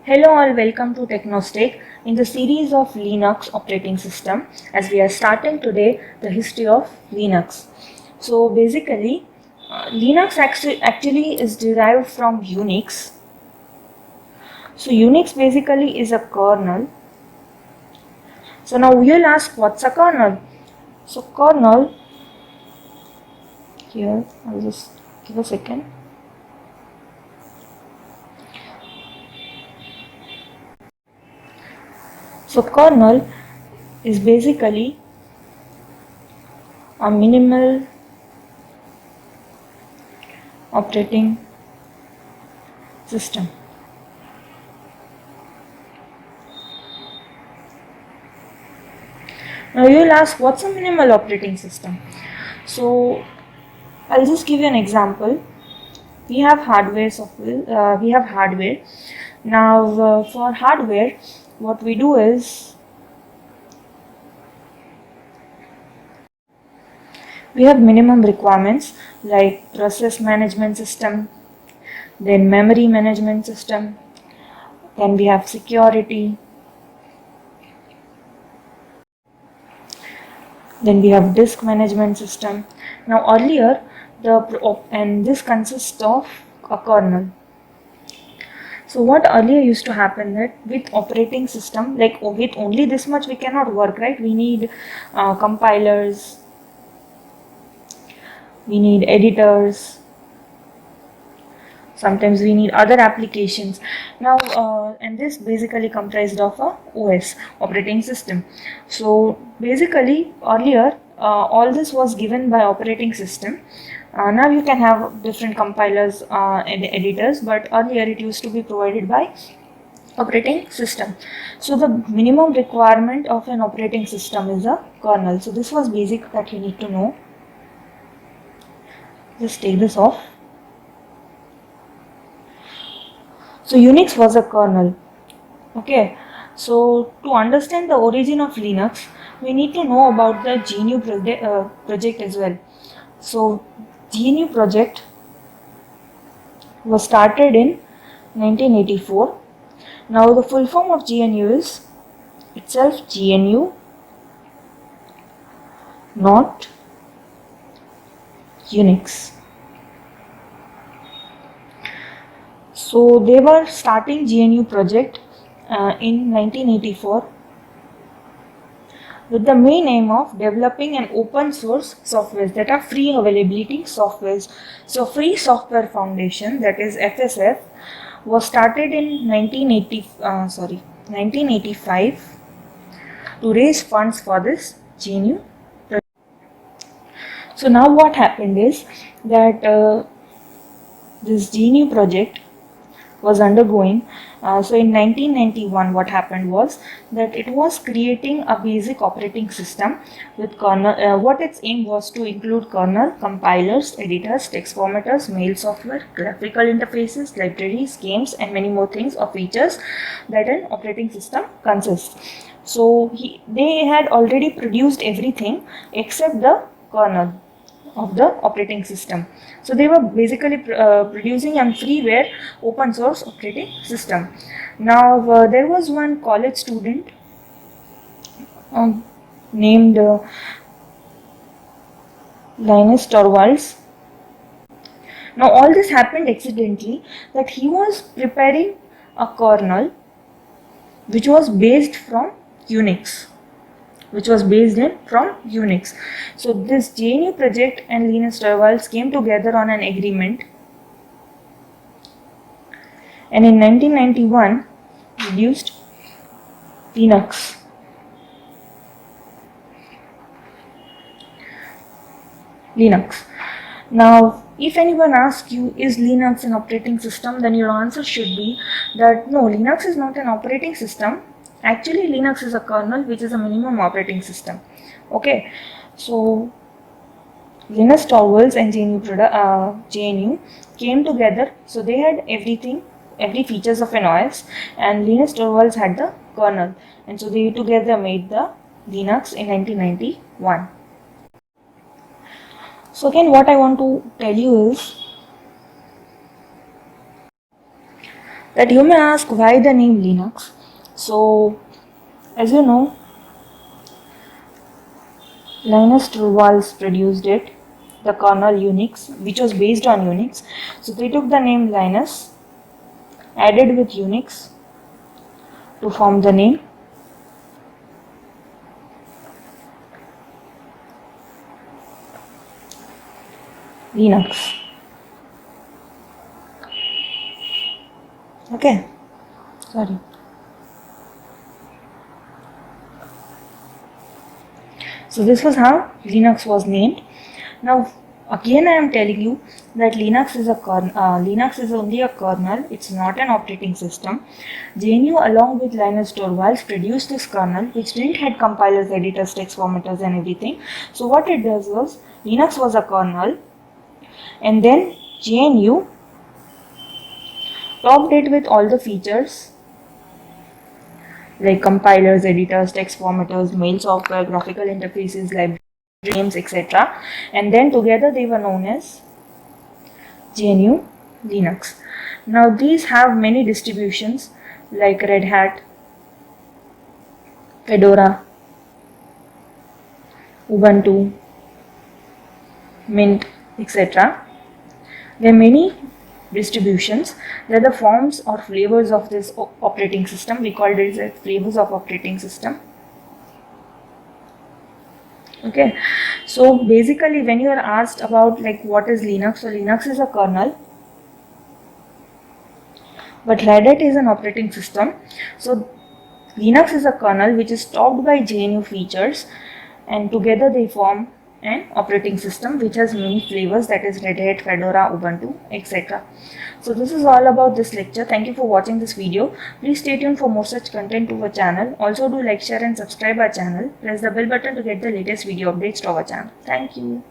Hello all, welcome to TechnoStack in the series of Linux operating system as we are starting today the history of Linux. So basically Linux actually is derived from Unix. So Unix basically is a kernel. So now you'll ask, what's a kernel? So kernel, here I'll just give a second. So kernel is basically a minimal operating system. Now you will ask, what's a minimal operating system? So I'll just give you an example. We have hardware software. We have hardware. Now for hardware, what we do is we have minimum requirements like process management system, then memory management system, then we have security, then we have disk management system. Now earlier and this consists of a kernel. So what earlier used to happen that with operating system, like with only this much we cannot work, right? We need compilers, we need editors, sometimes we need other applications. Now and this basically comprised of a OS, operating system. So basically earlier all this was given by operating system. Now you can have different compilers and editors, but earlier it used to be provided by operating system. So the minimum requirement of an operating system is a kernel. So this was basic that you need to know. Just take this off. So Unix was a kernel. Okay. So to understand the origin of Linux, we need to know about the GNU project as well. So GNU project was started in 1984. Now the full form of GNU is itself GNU, not Unix. So they were starting GNU project in 1984 with the main aim of developing an open source softwares that are free availability softwares. So Free Software Foundation, that is FSF, was started in 1985 to raise funds for this GNU project. So now what happened is that this GNU project was undergoing. So in 1991 what happened was that it was creating a basic operating system with kernel. What its aim was to include kernel, compilers, editors, text formatters, mail software, graphical interfaces, libraries, games, and many more things or features that an operating system consists. So they had already produced everything except the kernel of the operating system. So they were basically producing a freeware open source operating system. Now there was one college student named Linus Torvalds. Now all this happened accidentally, that he was preparing a kernel which was based from Unix. So this GNU project and Linus Torvalds came together on an agreement, and in 1991 produced Linux. Now, if anyone asks you, is Linux an operating system, then your answer should be that no, Linux is not an operating system. Actually, Linux is a kernel which is a minimum operating system. Okay, so Linus Torvalds and GNU came together. So they had everything, every features of an OS, and Linus Torvalds had the kernel, and so they together made the Linux in 1991. So again, what I want to tell you is That you may ask why the name Linux. So, as you know, Linus Torvalds produced it, the kernel Unix, which was based on Unix. So they took the name Linus, added with Unix to form the name Linux. Okay, sorry. So this was how Linux was named. Now again I am telling you that Linux is a Linux is only a kernel. It's not an operating system. GNU along with Linus Torvalds produced this kernel which didn't have compilers, editors, text formatters and everything. So what it does was Linux was a kernel and then GNU topped it with all the features like compilers, editors, text formatters, mail software, graphical interfaces, library names, etc. And then together they were known as GNU Linux. Now these have many distributions like Red Hat, Fedora, Ubuntu, Mint, etc. There are many distributions. They are the forms or flavors of this operating system. We called it as flavors of operating system. Okay, so basically when you are asked about like what is Linux, so Linux is a kernel, but Red Hat is an operating system. So Linux is a kernel which is topped by GNU features and together they form an operating system which has many flavors, that is Red Hat, Fedora, Ubuntu, etc. So this is all about this lecture. Thank you for watching this video. Please stay tuned for more such content to our channel. Also do like, share and subscribe our channel. Press the bell button to get the latest video updates to our channel. Thank you.